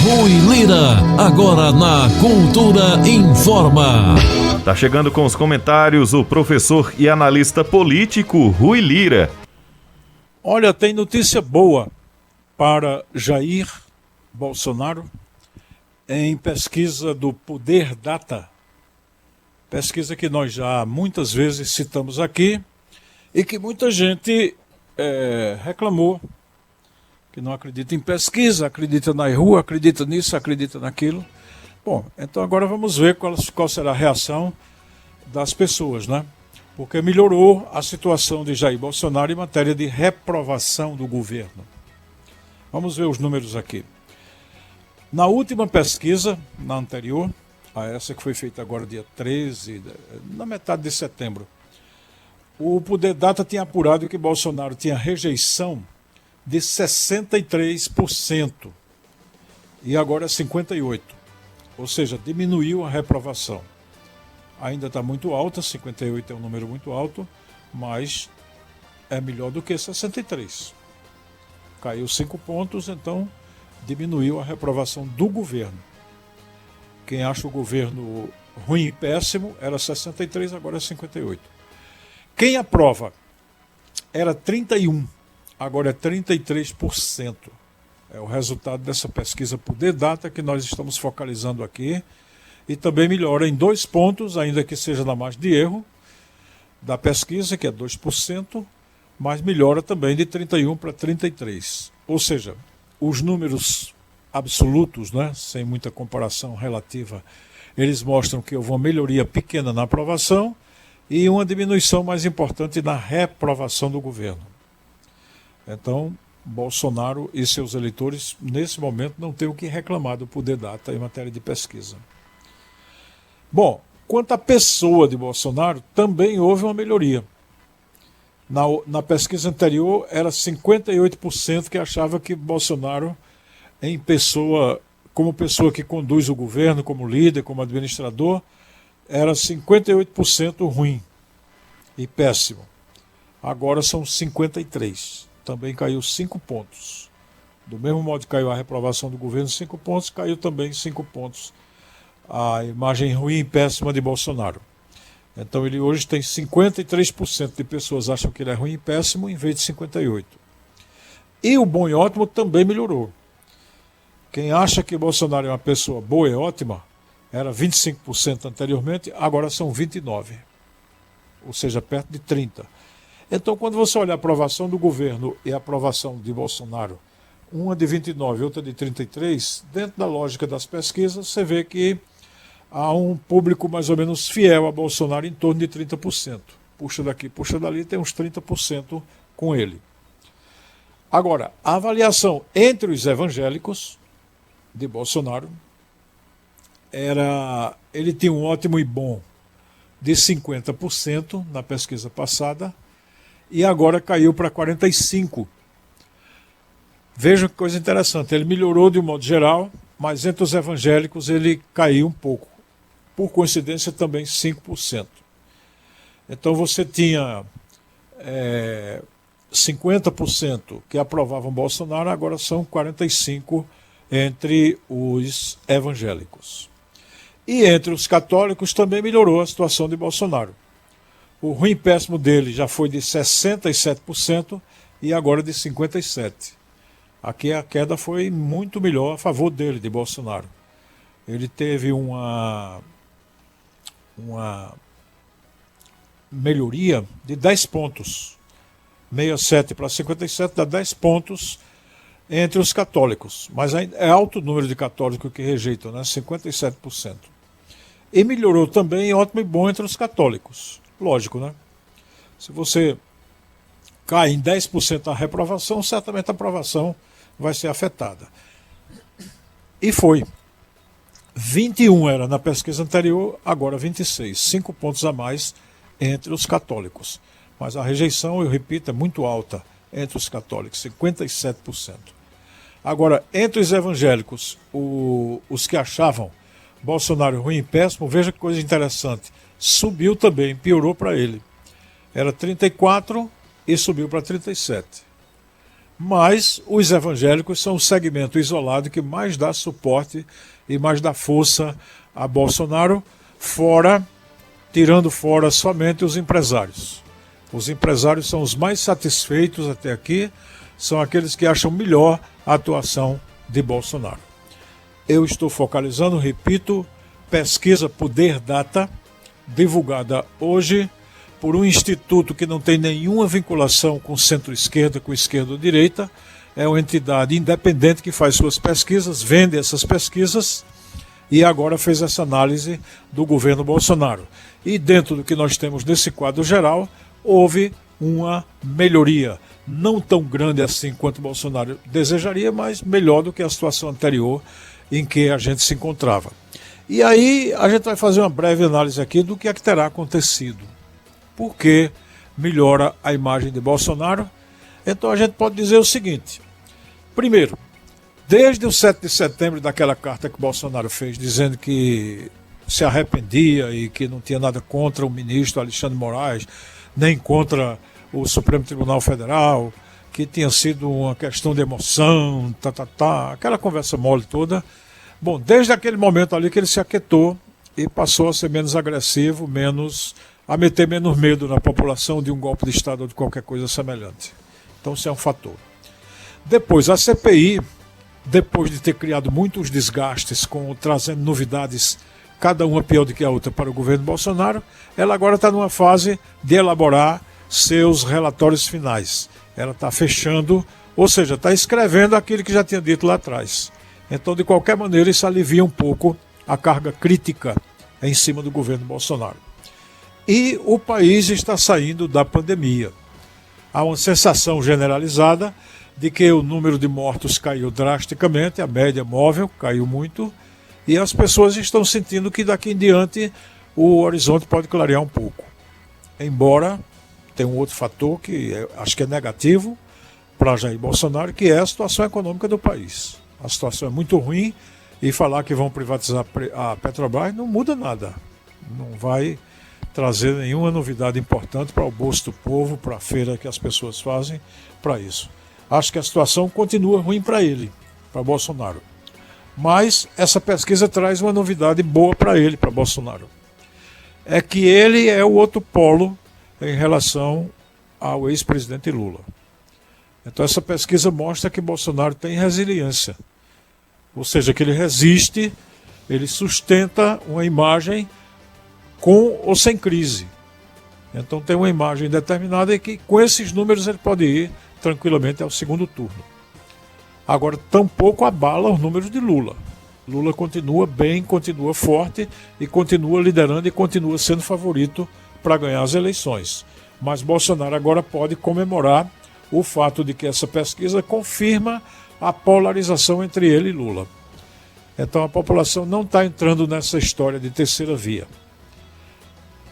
Rui Lira, agora na Cultura Informa. Tá chegando com os comentários o professor e analista político Rui Lira. Olha, tem notícia boa para Jair Bolsonaro em pesquisa do Poder Data. Pesquisa que nós já muitas vezes citamos aqui e que muita gente reclamou que não acredita em pesquisa, acredita na rua, acredita nisso, acredita naquilo. Bom, então agora vamos ver qual será a reação das pessoas, né? Porque melhorou a situação de Jair Bolsonaro em matéria de reprovação do governo. Vamos ver os números aqui. Na última pesquisa, na anterior, a essa que foi feita agora dia 13, na metade de setembro, o Poder Data tinha apurado que Bolsonaro tinha rejeição de 63% e agora é 58%. Ou seja, diminuiu a reprovação. Ainda está muito alta, 58 é um número muito alto, mas é melhor do que 63. Caiu 5 pontos, então diminuiu a reprovação do governo. Quem acha o governo ruim e péssimo era 63, agora é 58. Quem aprova era 31, agora é 33%. É o resultado dessa pesquisa Poder Data que nós estamos focalizando aqui. E também melhora em 2 pontos, ainda que seja na margem de erro da pesquisa, que é 2%, mas melhora também de 31 para 33. Ou seja, os números absolutos, né, sem muita comparação relativa, eles mostram que houve uma melhoria pequena na aprovação e uma diminuição mais importante na reprovação do governo. Então, Bolsonaro e seus eleitores, nesse momento, não têm o que reclamar do Poder Data em matéria de pesquisa. Bom, quanto à pessoa de Bolsonaro, também houve uma melhoria. Na pesquisa anterior, era 58% que achava que Bolsonaro, como pessoa que conduz o governo, como líder, como administrador, era 58% ruim e péssimo. Agora são 53%. Também caiu 5 pontos. Do mesmo modo que caiu a reprovação do governo 5 pontos, caiu também 5 pontos a imagem ruim e péssima de Bolsonaro. Então ele hoje tem 53% de pessoas acham que ele é ruim e péssimo, em vez de 58%. E o bom e ótimo também melhorou. Quem acha que Bolsonaro é uma pessoa boa e ótima, era 25% anteriormente, agora são 29%. Ou seja, perto de 30%. Então, quando você olha a aprovação do governo e a aprovação de Bolsonaro, uma de 29% e outra de 33%, dentro da lógica das pesquisas, você vê que há um público mais ou menos fiel a Bolsonaro em torno de 30%. Puxa daqui, puxa dali, tem uns 30% com ele. Agora, a avaliação entre os evangélicos de Bolsonaro ele tinha um ótimo e bom de 50% na pesquisa passada, e agora caiu para 45%. Vejam que coisa interessante, ele melhorou de um modo geral, mas entre os evangélicos ele caiu um pouco. Por coincidência também 5%. Então você tinha 50% que aprovavam Bolsonaro, agora são 45% entre os evangélicos. E entre os católicos também melhorou a situação de Bolsonaro. O ruim e péssimo dele já foi de 67% e agora de 57%. Aqui a queda foi muito melhor a favor dele, de Bolsonaro. Ele teve uma melhoria de 10 pontos. 67 para 57 dá 10 pontos entre os católicos. Mas é alto o número de católicos que rejeitam, né? 57%. E melhorou também, ótimo e bom, entre os católicos. Lógico, né? Se você cai em 10% a reprovação, certamente a aprovação vai ser afetada. E foi. 21 era na pesquisa anterior, agora 26. 5 pontos a mais entre os católicos. Mas a rejeição, eu repito, é muito alta entre os católicos, 57%. Agora, entre os evangélicos, os que achavam Bolsonaro ruim e péssimo, veja que coisa interessante. Subiu também, piorou para ele. Era 34 e subiu para 37. Mas os evangélicos são o segmento isolado que mais dá suporte e mais dá força a Bolsonaro, tirando fora somente os empresários. Os empresários são os mais satisfeitos até aqui, são aqueles que acham melhor a atuação de Bolsonaro. Eu estou focalizando, repito, pesquisa Poder Data, divulgada hoje por um instituto que não tem nenhuma vinculação com centro-esquerda, com esquerda ou direita. É uma entidade independente que faz suas pesquisas, vende essas pesquisas e agora fez essa análise do governo Bolsonaro. E dentro do que nós temos nesse quadro geral, houve uma melhoria. Não tão grande assim quanto Bolsonaro desejaria, mas melhor do que a situação anterior em que a gente se encontrava. E aí a gente vai fazer uma breve análise aqui do que é que terá acontecido. Por que melhora a imagem de Bolsonaro? Então a gente pode dizer o seguinte. Primeiro, desde o 7 de setembro, daquela carta que Bolsonaro fez, dizendo que se arrependia e que não tinha nada contra o ministro Alexandre Moraes, nem contra o Supremo Tribunal Federal, que tinha sido uma questão de emoção, aquela conversa mole toda. Bom, desde aquele momento ali que ele se aquietou e passou a ser menos agressivo, a meter menos medo na população de um golpe de Estado ou de qualquer coisa semelhante. Então isso é um fator. Depois, a CPI, depois de ter criado muitos desgastes, trazendo novidades, cada uma pior do que a outra para o governo Bolsonaro, ela agora está numa fase de elaborar seus relatórios finais. Ela está fechando, ou seja, está escrevendo aquilo que já tinha dito lá atrás. Então, de qualquer maneira, isso alivia um pouco a carga crítica em cima do governo Bolsonaro. E o país está saindo da pandemia. Há uma sensação generalizada de que o número de mortos caiu drasticamente, a média móvel caiu muito, e as pessoas estão sentindo que daqui em diante o horizonte pode clarear um pouco. Embora tenha um outro fator que acho que é negativo para Jair Bolsonaro, que é a situação econômica do país. A situação é muito ruim e falar que vão privatizar a Petrobras não muda nada. Não vai trazer nenhuma novidade importante para o bolso do povo, para a feira que as pessoas fazem, para isso. Acho que a situação continua ruim para ele, para Bolsonaro. Mas essa pesquisa traz uma novidade boa para ele, para Bolsonaro. É que ele é o outro polo em relação ao ex-presidente Lula. Então essa pesquisa mostra que Bolsonaro tem resiliência. Ou seja, que ele resiste, ele sustenta uma imagem com ou sem crise. Então tem uma imagem determinada e que com esses números ele pode ir tranquilamente ao segundo turno. Agora, tampouco abala os números de Lula. Lula continua bem, continua forte e continua liderando e continua sendo favorito para ganhar as eleições. Mas Bolsonaro agora pode comemorar o fato de que essa pesquisa confirma a polarização entre ele e Lula. Então a população não está entrando nessa história de terceira via.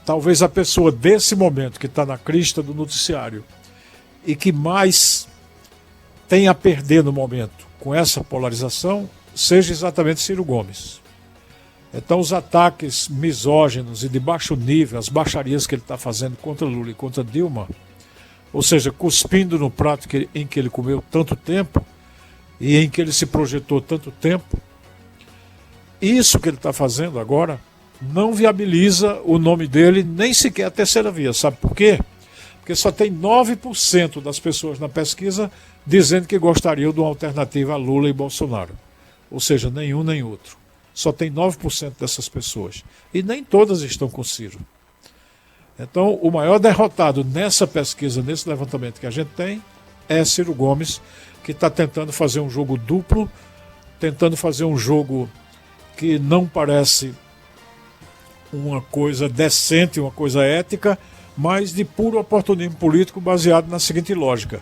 Talvez a pessoa desse momento que está na crista do noticiário e que mais tem a perder no momento com essa polarização seja exatamente Ciro Gomes. Então os ataques misóginos e de baixo nível, as baixarias que ele está fazendo contra Lula e contra Dilma, ou seja, cuspindo no prato em que ele comeu tanto tempo e em que ele se projetou tanto tempo, isso que ele está fazendo agora não viabiliza o nome dele nem sequer a terceira via. Sabe por quê? Porque só tem 9% das pessoas na pesquisa dizendo que gostariam de uma alternativa a Lula e Bolsonaro. Ou seja, nenhum nem outro. Só tem 9% dessas pessoas. E nem todas estão com Ciro. Então, o maior derrotado nessa pesquisa, nesse levantamento que a gente tem, é Ciro Gomes, que está tentando fazer um jogo duplo, tentando fazer um jogo que não parece uma coisa decente, uma coisa ética, mas de puro oportunismo político baseado na seguinte lógica,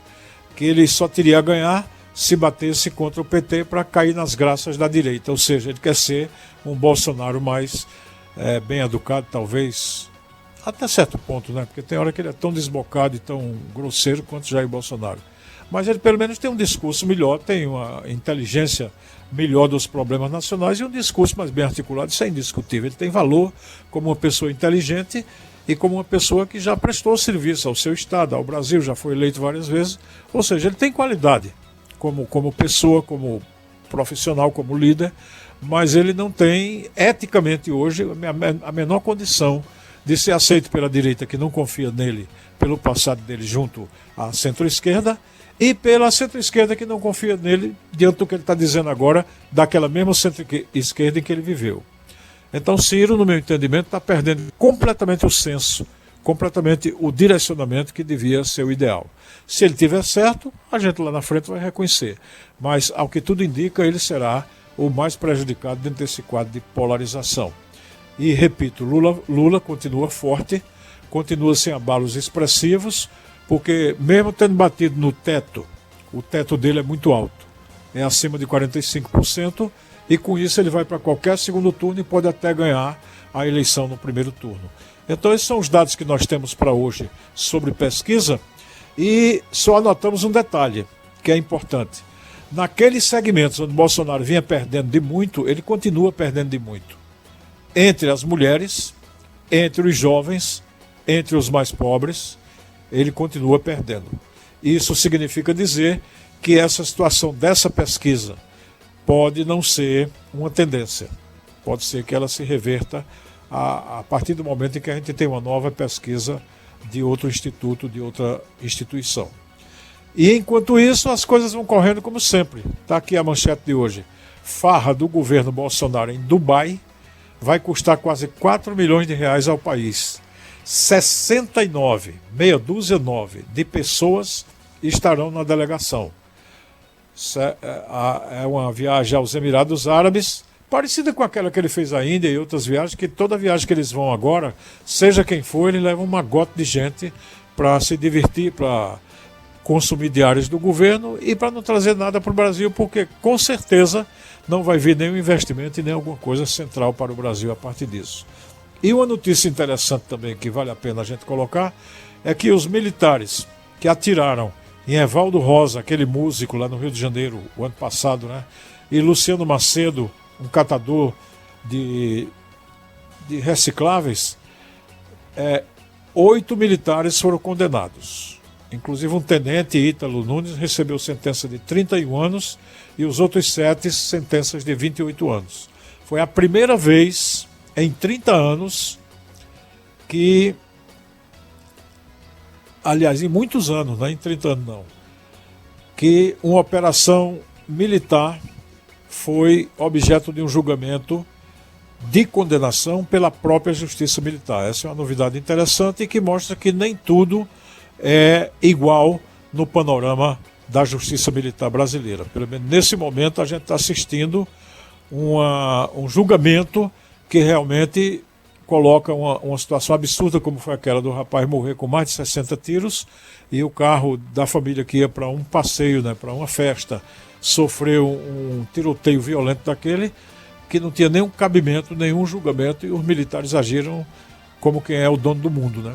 que ele só teria a ganhar se batesse contra o PT para cair nas graças da direita, ou seja, ele quer ser um Bolsonaro mais bem educado, talvez, até certo ponto, né? Porque tem hora que ele é tão desbocado e tão grosseiro quanto Jair Bolsonaro. Mas ele pelo menos tem um discurso melhor, tem uma inteligência melhor dos problemas nacionais e um discurso mais bem articulado, isso é indiscutível. Ele tem valor como uma pessoa inteligente e como uma pessoa que já prestou serviço ao seu Estado, ao Brasil, já foi eleito várias vezes. Ou seja, ele tem qualidade como pessoa, como profissional, como líder, mas ele não tem, eticamente hoje, a menor condição de ser aceito pela direita, que não confia nele, pelo passado dele junto à centro-esquerda, e pela centro-esquerda, que não confia nele diante do que ele está dizendo agora, daquela mesma centro-esquerda em que ele viveu. Então Ciro, no meu entendimento, está perdendo completamente o senso, completamente o direcionamento que devia ser o ideal. Se ele tiver certo, a gente lá na frente vai reconhecer. Mas, ao que tudo indica, ele será o mais prejudicado dentro desse quadro de polarização. E, repito, Lula continua forte, continua sem abalos expressivos, porque mesmo tendo batido no teto, o teto dele é muito alto, é acima de 45%, e com isso ele vai para qualquer segundo turno e pode até ganhar a eleição no primeiro turno. Então esses são os dados que nós temos para hoje sobre pesquisa, e só anotamos um detalhe que é importante. Naqueles segmentos onde Bolsonaro vinha perdendo de muito, ele continua perdendo de muito. Entre as mulheres, entre os jovens, entre os mais pobres, ele continua perdendo. Isso significa dizer que essa situação dessa pesquisa pode não ser uma tendência. Pode ser que ela se reverta a partir do momento em que a gente tem uma nova pesquisa de outro instituto, de outra instituição. E enquanto isso, as coisas vão correndo como sempre. Está aqui a manchete de hoje. Farra do governo Bolsonaro em Dubai vai custar quase 4 milhões de reais ao país. 69, meia dúzia 9, de pessoas estarão na delegação. É uma viagem aos Emirados Árabes, parecida com aquela que ele fez à Índia e outras viagens, que toda viagem que eles vão agora, seja quem for, ele leva uma gota de gente para se divertir, para consumir diárias do governo e para não trazer nada para o Brasil, porque com certeza não vai vir nenhum investimento e nem alguma coisa central para o Brasil a partir disso. E uma notícia interessante também que vale a pena a gente colocar é que os militares que atiraram em Evaldo Rosa, aquele músico lá no Rio de Janeiro, o ano passado, né? E Luciano Macedo, um catador de recicláveis, 8 militares foram condenados. Inclusive um tenente, Ítalo Nunes, recebeu sentença de 31 anos e os outros 7 sentenças de 28 anos. Foi a primeira vez em 30 anos que, aliás, em muitos anos, não é em 30 anos não, que uma operação militar foi objeto de um julgamento de condenação pela própria Justiça Militar. Essa é uma novidade interessante e que mostra que nem tudo é igual no panorama da Justiça Militar brasileira. Pelo menos nesse momento a gente está assistindo um julgamento que realmente coloca uma situação absurda, como foi aquela do rapaz morrer com mais de 60 tiros e o carro da família que ia para um passeio, né, para uma festa, sofreu um tiroteio violento daquele que não tinha nenhum cabimento, nenhum julgamento, e os militares agiram como quem é o dono do mundo, né?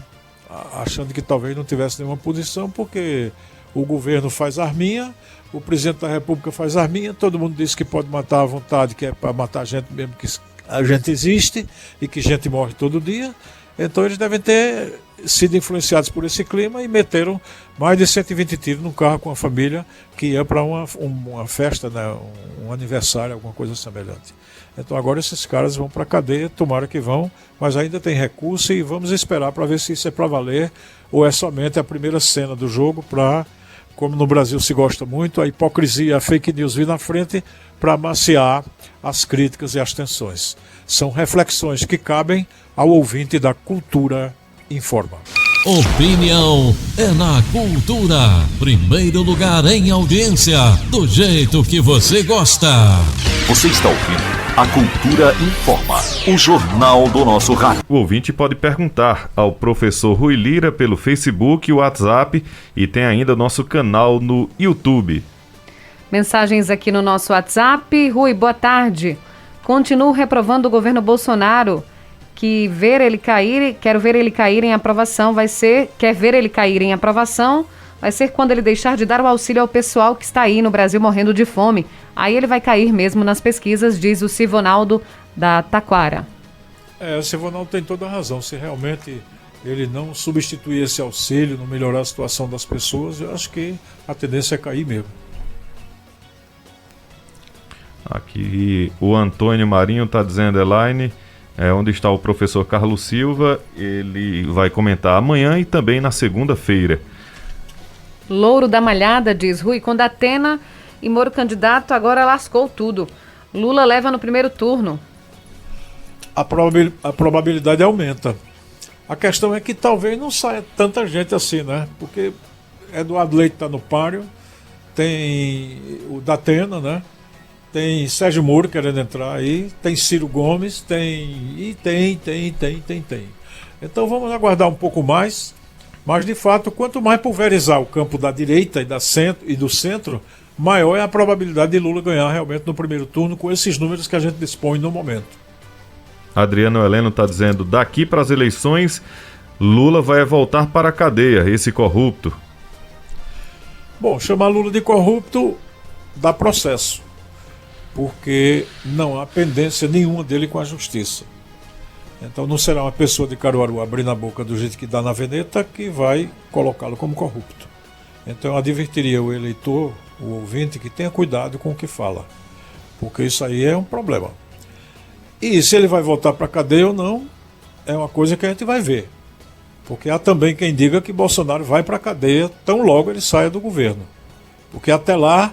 Achando que talvez não tivesse nenhuma punição, porque o governo faz arminha, o presidente da República faz arminha, todo mundo diz que pode matar à vontade, que é para matar gente mesmo que a gente existe e que gente morre todo dia. Então eles devem ter sido influenciados por esse clima e meteram mais de 120 tiros num carro com a família que ia para uma festa, né, um aniversário, alguma coisa semelhante. Então agora esses caras vão para a cadeia, tomara que vão, mas ainda tem recurso e vamos esperar para ver se isso é para valer ou é somente a primeira cena do jogo para, como no Brasil se gosta muito, a hipocrisia, a fake news vir na frente para amaciar as críticas e as tensões. São reflexões que cabem ao ouvinte da Cultura Informa. Opinião é na Cultura. Primeiro lugar em audiência, do jeito que você gosta. Você está ouvindo a Cultura Informa, o jornal do nosso rádio. O ouvinte pode perguntar ao professor Rui Lira pelo Facebook, WhatsApp e tem ainda nosso canal no YouTube. Mensagens aqui no nosso WhatsApp. Rui, boa tarde. Continuo reprovando o governo Bolsonaro, que quero ver ele cair em aprovação, quer ver ele cair em aprovação, vai ser quando ele deixar de dar o auxílio ao pessoal que está aí no Brasil morrendo de fome. Aí ele vai cair mesmo nas pesquisas, diz o Sivonaldo da Taquara. O Sivonaldo tem toda a razão. Se realmente ele não substituir esse auxílio, não melhorar a situação das pessoas, eu acho que a tendência é cair mesmo. Aqui o Antônio Marinho está dizendo, Elaine, onde está o professor Carlos Silva, ele vai comentar amanhã e também na segunda-feira. Louro da Malhada diz, Rui, quando Atena e Moro candidato, agora lascou tudo. Lula leva no primeiro turno. A probabilidade aumenta. A questão é que talvez não saia tanta gente assim, né? Porque Eduardo Leite está no páreo, tem o Datena, né? Tem Sérgio Moro querendo entrar aí, tem Ciro Gomes, tem. Então vamos aguardar um pouco mais, mas de fato, quanto mais pulverizar o campo da direita e do centro, maior é a probabilidade de Lula ganhar realmente no primeiro turno com esses números que a gente dispõe no momento. Adriano Heleno está dizendo, daqui para as eleições, Lula vai voltar para a cadeia, esse corrupto. Bom, chamar Lula de corrupto dá processo, porque não há pendência nenhuma dele com a justiça. Então não será uma pessoa de Caruaru abrindo a boca do jeito que dá na Veneta que vai colocá-lo como corrupto. Então eu advertiria o eleitor, o ouvinte, que tenha cuidado com o que fala, porque isso aí é um problema. E se ele vai voltar para a cadeia ou não, é uma coisa que a gente vai ver. Porque há também quem diga que Bolsonaro vai para a cadeia tão logo ele saia do governo. Porque até lá,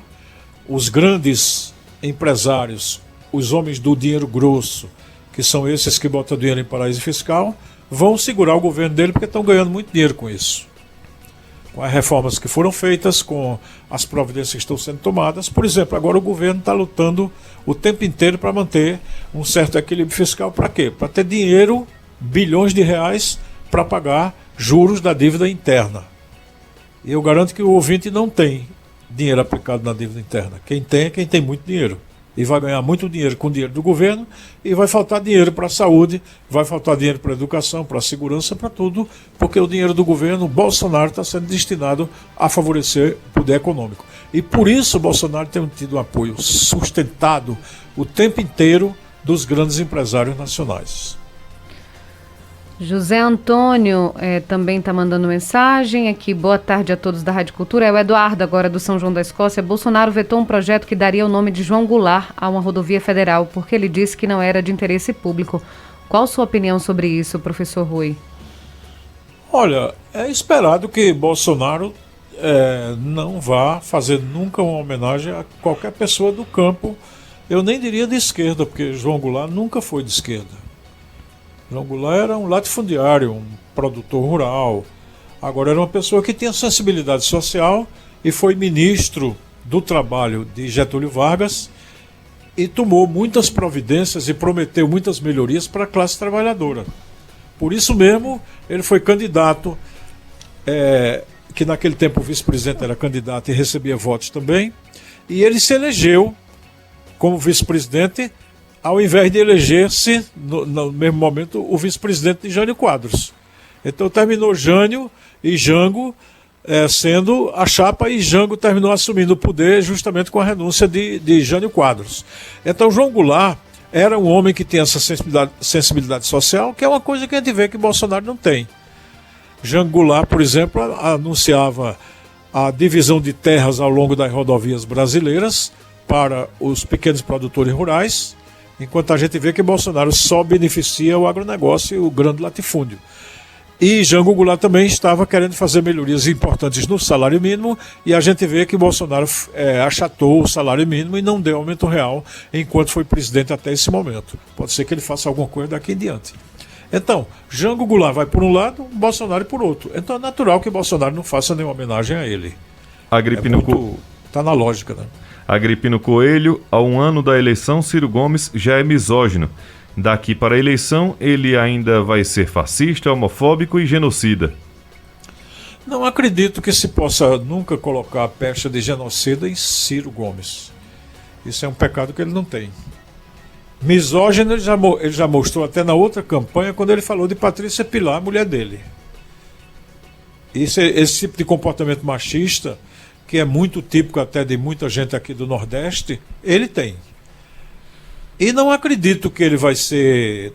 os grandes empresários, os homens do dinheiro grosso, que são esses que botam dinheiro em paraíso fiscal, vão segurar o governo dele porque estão ganhando muito dinheiro com isso. Com as reformas que foram feitas, com as providências que estão sendo tomadas. Por exemplo, agora o governo está lutando o tempo inteiro para manter um certo equilíbrio fiscal. Para quê? Para ter dinheiro, bilhões de reais, para pagar juros da dívida interna. E eu garanto que o ouvinte não tem dinheiro aplicado na dívida interna. Quem tem é quem tem muito dinheiro. E vai ganhar muito dinheiro com o dinheiro do governo, e vai faltar dinheiro para a saúde, vai faltar dinheiro para a educação, para a segurança, para tudo, porque o dinheiro do governo, Bolsonaro, está sendo destinado a favorecer o poder econômico. E por isso o Bolsonaro tem tido um apoio sustentado o tempo inteiro dos grandes empresários nacionais. José Antônio também está mandando mensagem aqui. Boa tarde a todos da Rádio Cultura. É o Eduardo, agora do São João da Escócia. Bolsonaro vetou um projeto que daria o nome de João Goulart a uma rodovia federal, porque ele disse que não era de interesse público. Qual sua opinião sobre isso, professor Rui? Olha, é esperado que Bolsonaro não vá fazer nunca uma homenagem a qualquer pessoa do campo. Eu nem diria de esquerda, porque João Goulart nunca foi de esquerda. João Goulart era um latifundiário, um produtor rural. Agora era uma pessoa que tinha sensibilidade social e foi ministro do Trabalho de Getúlio Vargas e tomou muitas providências e prometeu muitas melhorias para a classe trabalhadora. Por isso mesmo, ele foi candidato, que naquele tempo o vice-presidente era candidato e recebia votos também, e ele se elegeu como vice-presidente ao invés de eleger-se, no mesmo momento, o vice-presidente de Jânio Quadros. Então terminou Jânio e Jango sendo a chapa, e Jango terminou assumindo o poder justamente com a renúncia de Jânio Quadros. Então João Goulart era um homem que tinha essa sensibilidade social, que é uma coisa que a gente vê que Bolsonaro não tem. Jango Goulart, por exemplo, anunciava a divisão de terras ao longo das rodovias brasileiras para os pequenos produtores rurais, enquanto a gente vê que Bolsonaro só beneficia o agronegócio e o grande latifúndio. E Jango Goulart também estava querendo fazer melhorias importantes no salário mínimo, e a gente vê que Bolsonaro achatou o salário mínimo e não deu aumento real enquanto foi presidente até esse momento. Pode ser que ele faça alguma coisa daqui em diante. Então, Jango Goulart vai por um lado, Bolsonaro por outro. Então é natural que Bolsonaro não faça nenhuma homenagem a ele. Está na lógica, né? Agripino Coelho, a um ano da eleição, Ciro Gomes já é misógino. Daqui para a eleição, ele ainda vai ser fascista, homofóbico e genocida. Não acredito que se possa nunca colocar a pecha de genocida em Ciro Gomes. Isso é um pecado que ele não tem. Misógino ele já mostrou até na outra campanha, quando ele falou de Patrícia Pilar, a mulher dele. Esse tipo de comportamento machista, que é muito típico até de muita gente aqui do Nordeste, ele tem. E não acredito que ele vai ser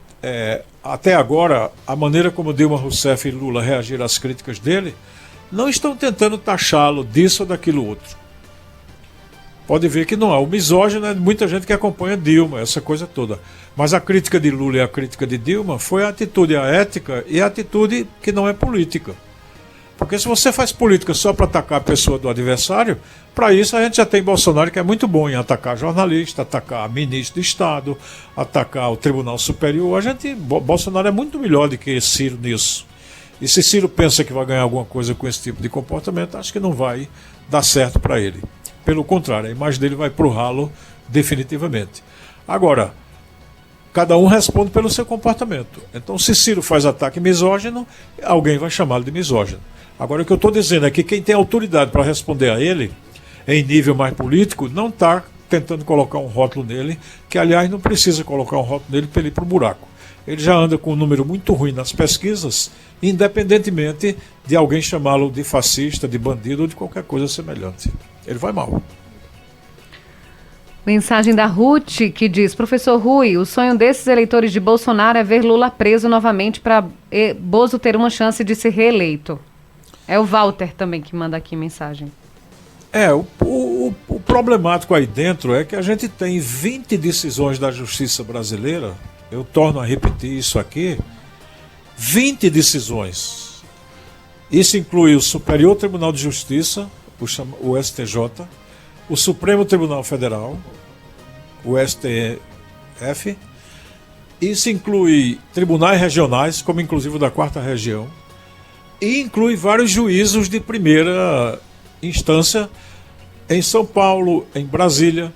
até agora, a maneira como Dilma Rousseff e Lula reagiram às críticas dele, não estão tentando taxá-lo disso ou daquilo outro. Pode ver que não há. O misógino é muita gente que acompanha Dilma, essa coisa toda. Mas a crítica de Lula e a crítica de Dilma foi a atitude, a ética e a atitude que não é política. Porque se você faz política só para atacar a pessoa do adversário, para isso a gente já tem Bolsonaro, que é muito bom em atacar jornalista, atacar ministro de Estado, atacar o Tribunal Superior. Bolsonaro é muito melhor do que Ciro nisso. E se Ciro pensa que vai ganhar alguma coisa com esse tipo de comportamento, acho que não vai dar certo para ele. Pelo contrário, a imagem dele vai pro ralo definitivamente. Agora, cada um responde pelo seu comportamento. Então, se Ciro faz ataque misógino, alguém vai chamá-lo de misógino. Agora, o que eu estou dizendo é que quem tem autoridade para responder a ele, em nível mais político, não está tentando colocar um rótulo nele, que, aliás, não precisa colocar um rótulo nele para ele ir para o buraco. Ele já anda com um número muito ruim nas pesquisas, independentemente de alguém chamá-lo de fascista, de bandido ou de qualquer coisa semelhante. Ele vai mal. Mensagem da Ruth, que diz: Professor Rui, o sonho desses eleitores de Bolsonaro é ver Lula preso novamente para Bozo ter uma chance de ser reeleito. É o Walter também que manda aqui mensagem. O problemático aí dentro é que a gente tem 20 decisões da justiça brasileira, eu torno a repetir isso aqui, 20 decisões. Isso inclui o Superior Tribunal de Justiça, o STJ, o Supremo Tribunal Federal, o STF, isso inclui tribunais regionais, como inclusive o da 4ª Região, e inclui vários juízos de primeira instância em São Paulo, em Brasília.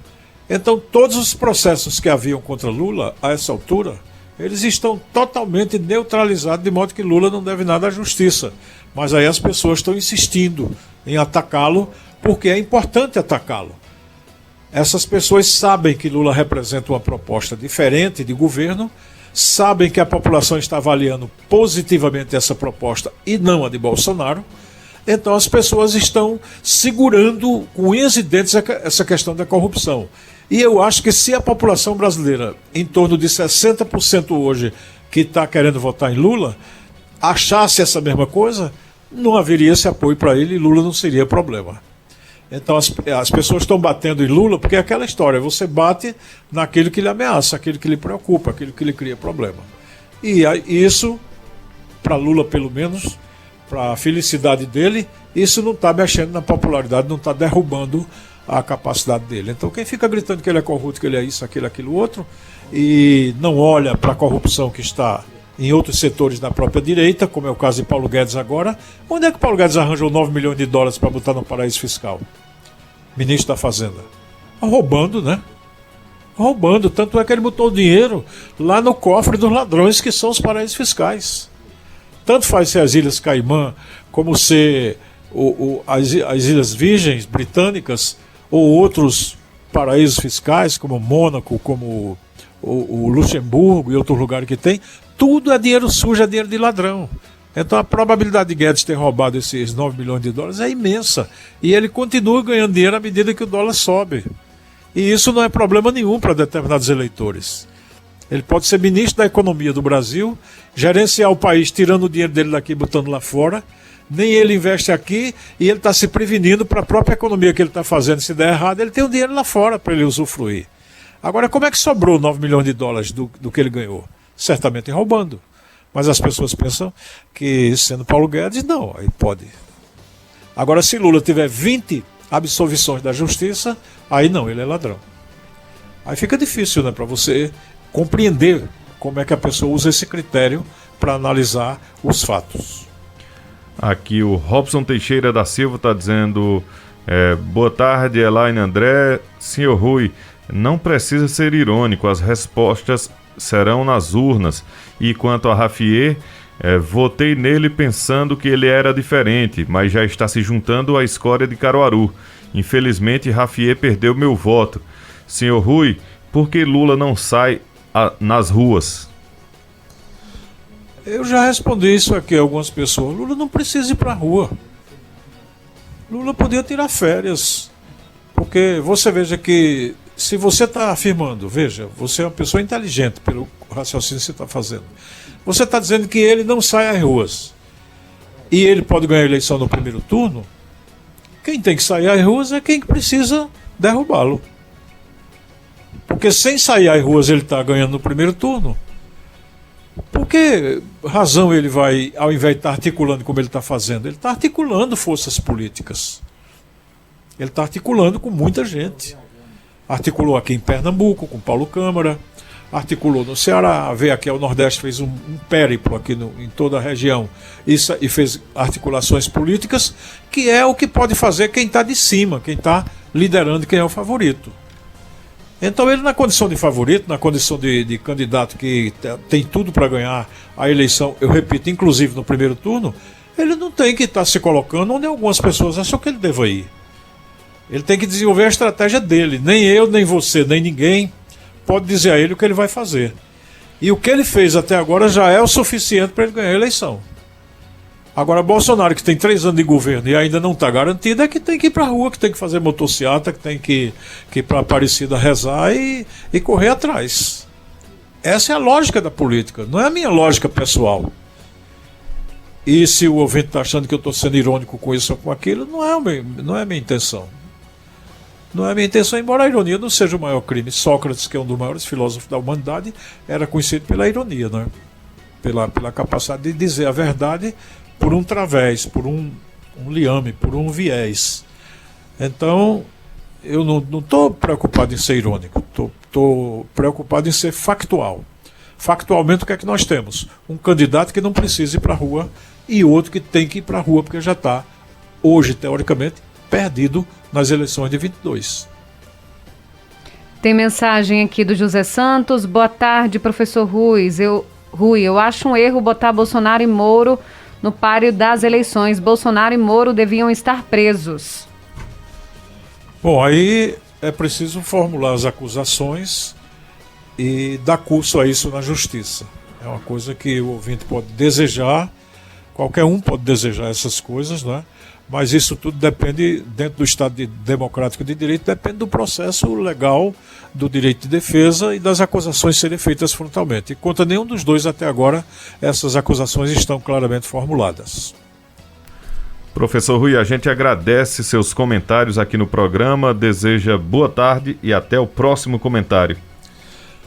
Então, todos os processos que haviam contra Lula, a essa altura, eles estão totalmente neutralizados, de modo que Lula não deve nada à justiça. Mas aí as pessoas estão insistindo em atacá-lo, porque é importante atacá-lo. Essas pessoas sabem que Lula representa uma proposta diferente de governo, sabem que a população está avaliando positivamente essa proposta e não a de Bolsonaro. Então as pessoas estão segurando com unhas e dentes essa questão da corrupção. E eu acho que se a população brasileira, em torno de 60% hoje, que está querendo votar em Lula, achasse essa mesma coisa, não haveria esse apoio para ele e Lula não seria problema. Então as pessoas estão batendo em Lula porque é aquela história, você bate naquilo que lhe ameaça, aquilo que lhe preocupa, aquilo que lhe cria problema. E isso, para Lula pelo menos, para a felicidade dele, isso não está mexendo na popularidade, não está derrubando a capacidade dele. Então quem fica gritando que ele é corrupto, que ele é isso, aquilo, outro, e não olha para a corrupção que está em outros setores da própria direita, como é o caso de Paulo Guedes agora. Onde é que Paulo Guedes arranjou 9 milhões de dólares para botar no paraíso fiscal? Ministro da Fazenda. Roubando, né? Roubando. Tanto é que ele botou o dinheiro lá no cofre dos ladrões, que são os paraísos fiscais. Tanto faz ser as Ilhas Caimã, como ser as Ilhas Virgens Britânicas, ou outros paraísos fiscais, como Mônaco, como o Luxemburgo e outros lugares que tem. Tudo é dinheiro sujo, é dinheiro de ladrão. Então a probabilidade de Guedes ter roubado esses 9 milhões de dólares é imensa. E ele continua ganhando dinheiro à medida que o dólar sobe. E isso não é problema nenhum para determinados eleitores. Ele pode ser ministro da Economia do Brasil, gerenciar o país tirando o dinheiro dele daqui e botando lá fora. Nem ele investe aqui e ele está se prevenindo para a própria economia que ele está fazendo. Se der errado, ele tem o dinheiro lá fora para ele usufruir. Agora, como é que sobrou 9 milhões de dólares do que ele ganhou? Certamente roubando. Mas as pessoas pensam que, sendo Paulo Guedes, não, aí pode. Agora, se Lula tiver 20 absolvições da justiça, aí não, ele é ladrão. Aí fica difícil, né, para você compreender como é que a pessoa usa esse critério para analisar os fatos. Aqui o Robson Teixeira da Silva está dizendo: boa tarde, Elaine André. Senhor Rui, não precisa ser irônico, as respostas serão nas urnas. E quanto a Raffier, votei nele pensando que ele era diferente, mas já está se juntando à escória de Caruaru. Infelizmente, Raffier perdeu meu voto. Senhor Rui, por que Lula não sai nas ruas? Eu já respondi isso aqui a algumas pessoas. Lula não precisa ir para a rua. Lula podia tirar férias. Porque você veja que se você está afirmando, veja, você é uma pessoa inteligente pelo raciocínio que você está fazendo. Você está dizendo que ele não sai às ruas e ele pode ganhar a eleição no primeiro turno. Quem tem que sair às ruas é quem precisa derrubá-lo. Porque sem sair às ruas ele está ganhando no primeiro turno. Por que razão ele vai, ao invés de estar articulando como ele está fazendo, ele está articulando forças políticas. Ele está articulando com muita gente. Articulou aqui em Pernambuco, com Paulo Câmara, articulou no Ceará, veio aqui ao Nordeste, fez um périplo aqui em toda a região e fez articulações políticas, que é o que pode fazer quem está de cima, quem está liderando, quem é o favorito. Então ele, na condição de favorito, na condição de candidato que tem tudo para ganhar a eleição, eu repito, inclusive no primeiro turno, ele não tem que estar se colocando onde algumas pessoas acham que ele deva ir. Ele tem que desenvolver a estratégia dele. Nem eu, nem você, nem ninguém pode dizer a ele o que ele vai fazer. E o que ele fez até agora já é o suficiente para ele ganhar a eleição. Agora, Bolsonaro, que tem 3 anos de governo e ainda não está garantido, é que tem que ir para a rua, que tem que fazer motociata, que tem que ir para a Aparecida rezar e correr atrás. Essa é a lógica da política, não é a minha lógica pessoal. E se o ouvinte está achando que eu estou sendo irônico com isso ou com aquilo, não é a minha intenção. Não é a minha intenção, embora a ironia não seja o maior crime. Sócrates, que é um dos maiores filósofos da humanidade, era conhecido pela ironia, né? Pela capacidade de dizer a verdade por um través, por um liame, por um viés. Então, eu não estou preocupado em ser irônico, estou preocupado em ser factual. Factualmente, o que é que nós temos? Um candidato que não precisa ir para a rua e outro que tem que ir para a rua porque já está, hoje, teoricamente, perdido nas eleições de 22. Tem mensagem aqui do José Santos. Boa tarde, professor Rui, eu acho um erro botar Bolsonaro e Moro no páreo das eleições. Bolsonaro e Moro deviam estar presos. Bom, aí é preciso formular as acusações e dar curso a isso na justiça. É uma coisa que o ouvinte pode desejar, qualquer um pode desejar essas coisas, né? Mas isso tudo depende, dentro do Estado democrático de direito, depende do processo legal, do direito de defesa e das acusações serem feitas frontalmente. E contra nenhum dos dois até agora, essas acusações estão claramente formuladas. Professor Rui, a gente agradece seus comentários aqui no programa, deseja boa tarde e até o próximo comentário.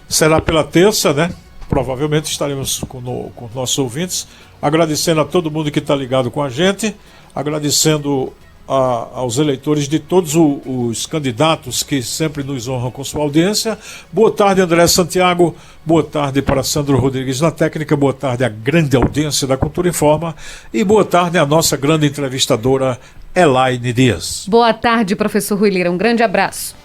Será pela terça, né? Provavelmente estaremos com nossos ouvintes, agradecendo a todo mundo que está ligado com a gente, agradecendo aos eleitores de todos os candidatos que sempre nos honram com sua audiência. Boa tarde, André Santiago. Boa tarde para Sandro Rodrigues na técnica. Boa tarde à grande audiência da Cultura Informa. E boa tarde à nossa grande entrevistadora, Elaine Dias. Boa tarde, professor Rui Lira. Um grande abraço.